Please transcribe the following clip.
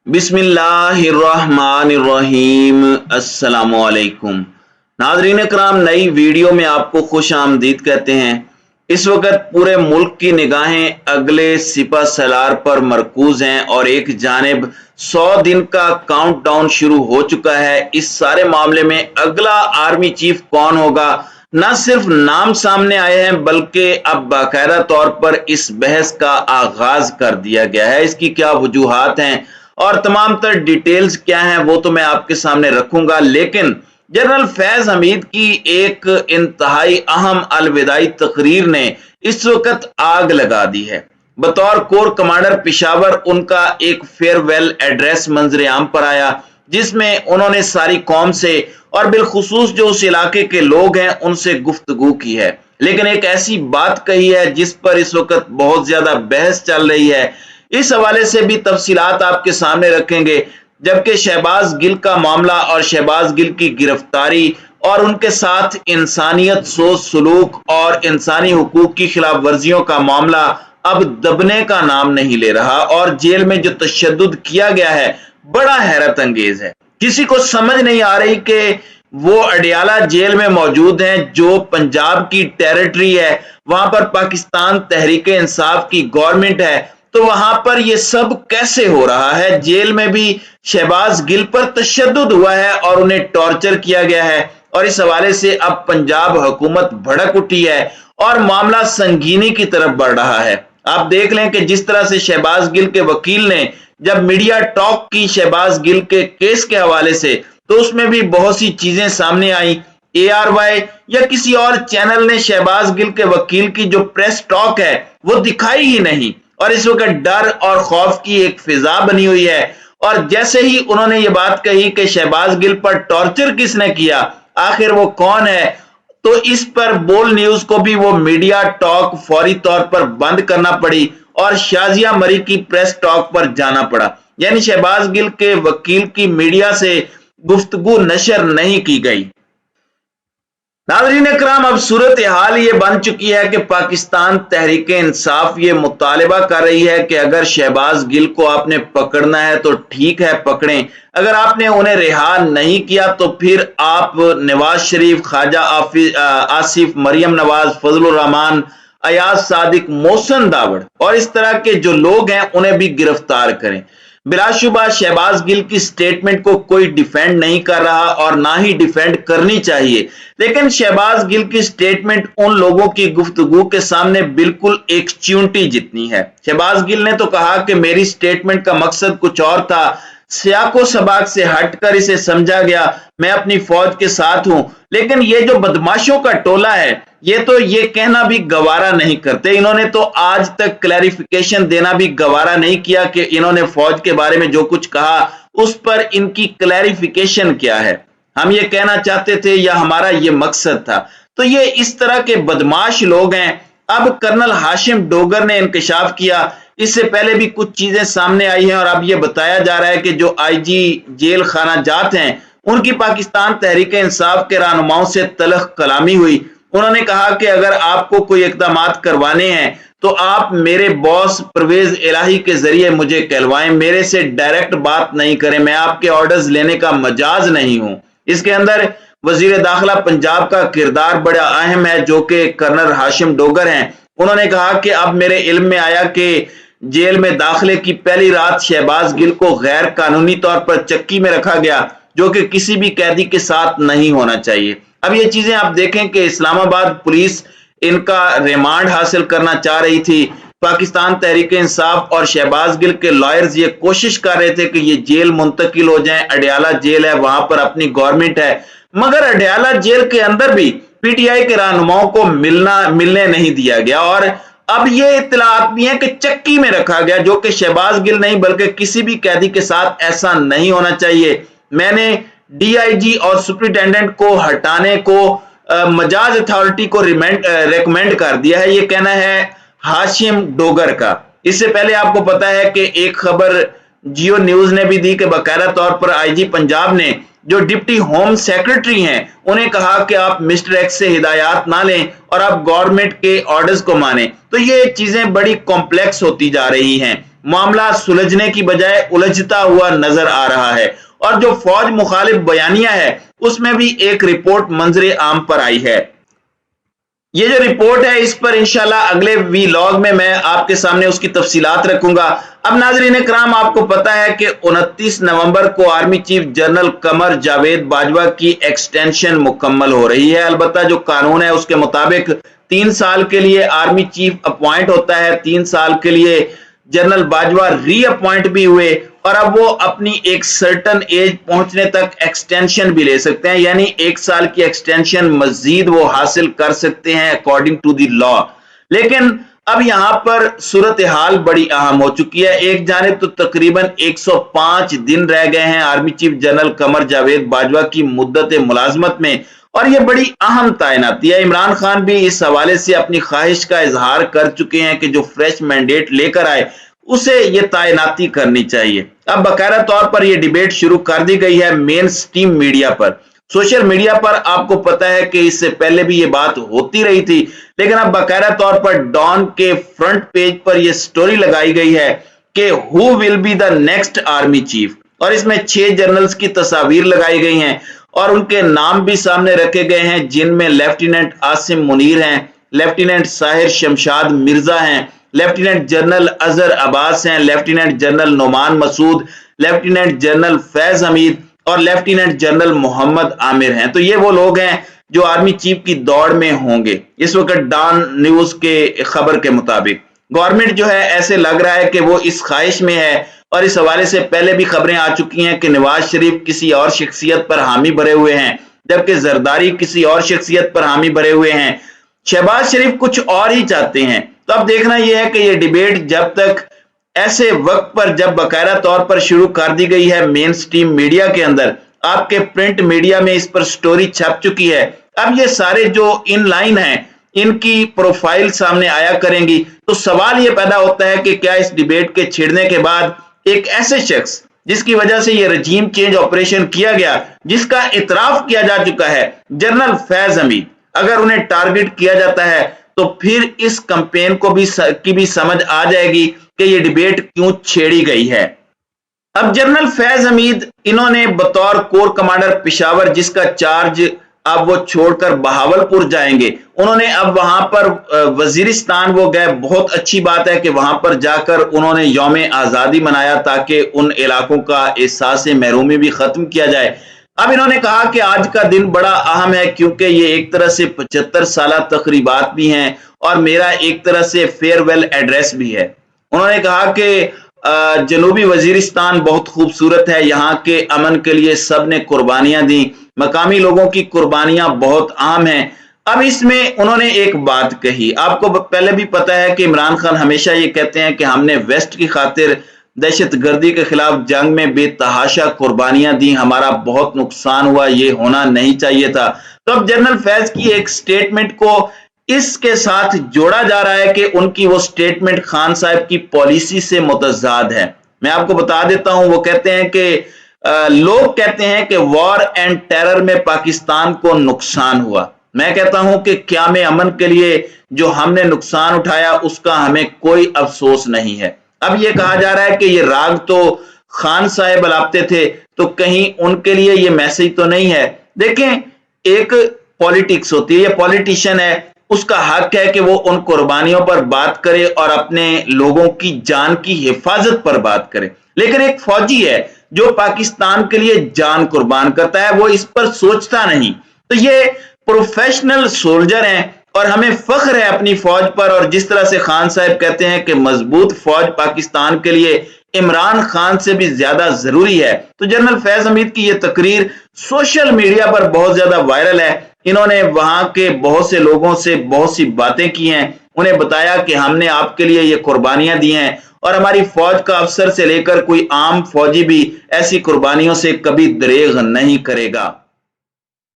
बिस्मिल्लाहिर्रहमानिर्रहीम। अस्सलामुअलैकुम नाज़रीन कराम, नई वीडियो में आपको खुश आमदीद कहते हैं। इस वक्त पूरे मुल्क की निगाहें अगले सिपह सलार पर मरकूज हैं और एक जानिब 100 दिन का काउंटडाउन शुरू हो चुका है। इस सारे मामले में अगला आर्मी चीफ कौन होगा, न सिर्फ नाम सामने आए हैं बल्कि अब बाकायदा तौर पर इस बहस का आगाज कर दिया गया है। इसकी क्या वजूहात हैं और तमाम तर डिटेल्स क्या हैं वो तो मैं आपके सामने रखूंगा, लेकिन जनरल फैज हमीद की एक इंतहाई अहम अलविदाई तकरीर ने इस वक्त आग लगा दी है। बतौर कोर कमांडर पिशावर उनका एक फेयरवेल एड्रेस मंजर आम पर आया, जिसमें उन्होंने सारी कौम से और बिलखुसूस जो उस इलाके के लोग हैं उनसे गुफ्तगू की है। लेकिन एक ऐसी बात कही है जिस पर इस वक्त बहुत ज्यादा बहस चल रही है। इस हवाले से भी तफसीलात आपके सामने रखेंगे। जबकि शहबाज गिल का मामला और शहबाज गिल की गिरफ्तारी और उनके साथ इंसानियत सोच सलूक और इंसानी हुकूक की खिलाफ वर्जियों का मामला अब दबने का नाम नहीं ले रहा और जेल में जो तशद्दुद किया गया है बड़ा हैरत अंगेज है। किसी को समझ नहीं आ रही कि वो अडियाला जेल में मौजूद हैं जो पंजाब की टेरिटरी है, वहां पर पाकिस्तान तहरीक इंसाफ की गवर्नमेंट है, तो वहां पर ये सब कैसे हो रहा है। जेल में भी शहबाज गिल पर तशद्दुद हुआ है और उन्हें टॉर्चर किया गया है और इस हवाले से अब पंजाब हुकूमत भड़क उठी है और मामला संगीनी की तरफ बढ़ रहा है। आप देख लें कि जिस तरह से शहबाज गिल के वकील ने जब मीडिया टॉक की शहबाज गिल के केस के हवाले से, तो उसमें भी बहुत सी चीजें सामने आई। ARY या किसी और चैनल ने शहबाज गिल के वकील की जो प्रेस टॉक है वो दिखाई ही नहीं और इस वक्त डर और खौफ की एक फिजा बनी हुई है। और जैसे ही उन्होंने ये बात कही कि शहबाज गिल पर टॉर्चर किसने किया, आखिर वो कौन है, तो इस पर बोल न्यूज को भी वो मीडिया टॉक फौरी तौर पर बंद करना पड़ी और शाजिया मरी की प्रेस टॉक पर जाना पड़ा। यानी शहबाज गिल के वकील की मीडिया से गुफ्तगू नशर नहीं की गई। नाज़रीन इकराम, अब सूरत हाल ये बन चुकी है कि पाकिस्तान तहरीक इंसाफ ये मुतालिबा कर रही है कि अगर शहबाज गिल को आपने पकड़ना है तो ठीक है पकड़ें, अगर आपने उन्हें रिहा नहीं किया तो फिर आप नवाज शरीफ, ख्वाजा आसिफ, मरियम नवाज, फजलुर रहमान, अयाज सादिक, मोहसन दावड़ और इस तरह के जो लोग हैं उन्हें भी गिरफ्तार करें। बिलाशुबा शहबाज गिल की स्टेटमेंट को कोई डिफेंड नहीं कर रहा और ना ही डिफेंड करनी चाहिए, लेकिन शहबाज गिल की स्टेटमेंट उन लोगों की गुफ्तगू के सामने बिल्कुल एक चींटी जितनी है। शहबाज गिल ने तो कहा कि मेरी स्टेटमेंट का मकसद कुछ और था, सियाको सबाक से हटकर इसे समझा गया, मैं अपनी फौज के साथ हूं। लेकिन ये जो बदमाशों का टोला है ये तो ये कहना भी गवारा नहीं करते। इन्होंने तो आज तक क्लैरिफिकेशन देना भी गवारा नहीं किया कि इन्होंने फौज के बारे में जो कुछ कहा उस पर इनकी क्लैरिफिकेशन क्या है। हम ये कहना चाहते थे या हमारा ये मकसद था। तो ये इस तरह के बदमाश लोग हैं। अब कर्नल हाशिम डोगर ने इंकशाफ किया, इससे पहले भी कुछ चीजें सामने आई हैं और अब ये बताया जा रहा है कि जो IG जेल खाना जात हैं उनकी पाकिस्तान तहरीक इंसाफ के रहनुमाओं से तलख कलामी हुई। उन्होंने कहा कि अगर आपको कोई इकदाम करवाने हैं तो आप मेरे बॉस परवेज इलाही के जरिए मुझे कहलवाएं, मेरे से डायरेक्ट बात नहीं करें, मैं आपके ऑर्डर्स लेने का मजाज नहीं हूं। इसके अंदर वजीर दाखिला पंजाब का किरदार बड़ा अहम है जो कि कर्नल हाशिम डोगर हैं। उन्होंने कहा कि अब मेरे इल्म में आया कि जेल में दाखिले की पहली रात शहबाज गिल को गैर कानूनी तौर पर चक्की में रखा गया, जो कि किसी भी कैदी के साथ नहीं होना चाहिए। अब ये चीजें आप देखें कि इस्लामाबाद पुलिस इनका रिमांड हासिल करना चाह रही थी। पाकिस्तान तहरीक इंसाफ और शहबाज गिल के लॉयर्स ये कोशिश कर रहे थे कि ये जेल मुंतकिल हो जाए। अडियाला जेल है, वहां पर अपनी गवर्नमेंट है, मगर अडियाला जेल के अंदर भी PTI के रहनुमाओं को मिलने नहीं दिया गया और अब ये इत्तलात भी है कि चक्की में रखा गया, जो कि शहबाज गिल नहीं बल्कि किसी भी कैदी के साथ ऐसा नहीं होना चाहिए। मैंने DIG और सुप्रिटेंडेंट को हटाने को मजाज अथॉरिटी को रेकमेंड कर दिया है, ये कहना है हाशिम डोगर का। इससे पहले आपको पता है कि एक खबर जियो न्यूज ने भी दी कि बाकायदा तौर पर IG पंजाब ने जो डिप्टी होम सेक्रेटरी हैं उन्हें कहा कि आप मिस्टर एक्स से हिदायत ना लें और आप गवर्नमेंट के ऑर्डर्स को माने। तो ये चीजें बड़ी कॉम्प्लेक्स होती जा रही हैं। मामला सुलझने की बजाय उलझता हुआ नजर आ रहा है। और जो फौज मुखालिफ बयानिया है उसमें भी एक रिपोर्ट मंजरे आम पर आई है। ये जो रिपोर्ट है इस पर इंशाल्लाह अगले वीलॉग में मैं आपके सामने उसकी तफसीलात रखूंगा। अब नाज़रीन इकराम, आपको पता है कि 29 नवंबर को army chief general Qamar Javed Bajwa की एक्सटेंशन मुकम्मल हो रही है। अलबत्ता जो कानून है उसके मुताबिक 3 साल के लिए आर्मी चीफ अपॉइंट होता है, 3 साल के लिए जनरल बाजवा रीअपॉइंट भी हुए और अब वो अपनी एक सर्टन एज पहुंचने तक एक्सटेंशन भी ले सकते हैं, यानी 1 साल की एक्सटेंशन मजीद वो हासिल कर सकते हैं अकॉर्डिंग टू द लॉ। लेकिन अब यहां पर सूरत हाल बड़ी अहम हो चुकी है। एक जानिब तो तकरीबन 105 दिन रह गए हैं army chief general Qamar Javed Bajwa की मुद्दत मुलाजमत में, और यह बड़ी अहम तैनाती है। इमरान खान भी इस हवाले से अपनी ख्वाहिश का इजहार कर चुके हैं कि जो फ्रेश मैंडेट लेकर आए उसे यह तैनाती करनी चाहिए। अब बाकायदा तौर पर यह डिबेट शुरू कर दी गई है मेन स्ट्रीम मीडिया पर। सोशल मीडिया पर आपको पता है कि इससे पहले भी यह बात होती रही थी, लेकिन अब बाकायदा तौर पर डॉन के फ्रंट पेज पर यह स्टोरी लगाई गई है कि who will be the next army chief, और इसमें 6 जनरल्स की तस्वीर लगाई गई हैं और उनके नाम भी सामने रखे गए हैं, जिनमें लेफ्टिनेंट आसिम मुनीर हैं, लेफ्टिनेंट साहिर शमशाद मिर्जा हैं, लेफ्टिनेंट जनरल अजहर अब्बास हैं, lieutenant general Nauman Masood, lieutenant general Faiz Hameed और लेफ्टिनेंट जनरल मोहम्मद आमिर हैं। तो ये वो लोग हैं जो आर्मी चीफ की दौड़ में होंगे इस वक्त डॉन न्यूज के खबर के मुताबिक। गवर्नमेंट जो है ऐसे लग रहा है कि वो इस ख्वाहिश में है, और इस हवाले से पहले भी खबरें आ चुकी हैं कि नवाज शरीफ किसी और शख्सियत पर हामी भरे हुए हैं, जबकि जरदारी किसी और शख्सियत पर हामी भरे हुए हैं, शहबाज शरीफ कुछ और ही चाहते हैं। तो अब देखना यह है कि यह डिबेट जब तक ऐसे वक्त पर जब बाकायदा तौर पर शुरू कर दी गई है मेन स्ट्रीम मीडिया के अंदर, आपके प्रिंट मीडिया में इस पर स्टोरी छप चुकी है, अब ये सारे जो इन लाइन हैं इनकी प्रोफाइल सामने आया करेंगी। तो सवाल ये पैदा होता है कि क्या इस डिबेट के छिड़ने के बाद एक ऐसे शख्स जिसकी वजह से ये रजीम चेंज ऑपरेशन किया गया, जिसका इतराफ किया जा चुका है, जनरल फैज हमीद, अगर उन्हें टारगेट किया जाता है तो फिर इस कैंपेन को भी समझ आ जाएगी कि ये डिबेट क्यों छेड़ी गई है। अब जनरल फैज हमीद, इन्होंने बतौर कोर कमांडर पेशावर, जिसका चार्ज अब वो छोड़कर बहावलपुर जाएंगे, उन्होंने अब वहां पर वजीरिस्तान वो गए। बहुत अच्छी बात है कि वहां पर जाकर उन्होंने यौम आजादी मनाया ताकि उन इलाकों का एहसास महरूमी भी खत्म किया जाए। अब इन्होंने कहा कि आज का दिन बड़ा अहम है क्योंकि ये एक तरह से 75 साल तकरीबात भी हैं और मेरा एक तरह से फेयरवेल एड्रेस भी है। उन्होंने कहा कि जनूबी वजीरिस्तान बहुत खूबसूरत है, यहाँ के अमन के लिए सब ने कुर्बानियां दी, मकामी लोगों की कुर्बानियां बहुत आम हैं। अब इसमें उन्होंने एक बात कही, आपको पहले भी पता है कि इमरान खान हमेशा ये कहते हैं कि हमने वेस्ट की खातिर दहशत गर्दी के खिलाफ जंग में बेतहाशा कुर्बानियां दी, हमारा बहुत नुकसान हुआ, ये होना नहीं चाहिए था। तो अब जनरल फैज की एक स्टेटमेंट को इसके साथ जोड़ा जा रहा है कि उनकी वो स्टेटमेंट खान साहब की पॉलिसी से मुतजाद है। मैं आपको बता देता हूं, वो कहते हैं कि लोग कहते हैं कि वॉर एंड टेरर में पाकिस्तान को नुकसान हुआ। मैं कहता हूं कि क़याम अमन के लिए जो हमने नुकसान उठाया उसका हमें कोई अफसोस नहीं है। अब ये कहा जा रहा है कि ये राग तो खान साहब अलापते थे, तो कहीं उनके लिए ये मैसेज तो नहीं है। देखें, एक पॉलिटिक्स होती है, ये पॉलिटिशियन है, उसका हक है कि वो उन कुर्बानियों पर बात करे और अपने लोगों की जान की हिफाजत पर बात करे। लेकिन एक फौजी है जो पाकिस्तान के लिए जान कुर्बान करता है, वो इस पर सोचता नहीं। तो ये प्रोफेशनल सोल्जर हैं और हमें फख्र है अपनी फौज पर। और जिस तरह से खान साहब कहते हैं कि मजबूत फौज पाकिस्तान के लिए इमरान खान से भी ज्यादा जरूरी है, तो जनरल फैज हमीद की यह तकरीर सोशल मीडिया पर बहुत ज्यादा वायरल है। इन्होंने वहां के बहुत से लोगों से बहुत सी बातें की हैं, उन्हें बताया कि हमने आपके लिए ये कुर्बानियां दी हैं और हमारी फौज का अफसर से लेकर कोई आम फौजी भी ऐसी कुर्बानियों से कभी दरेग नहीं करेगा।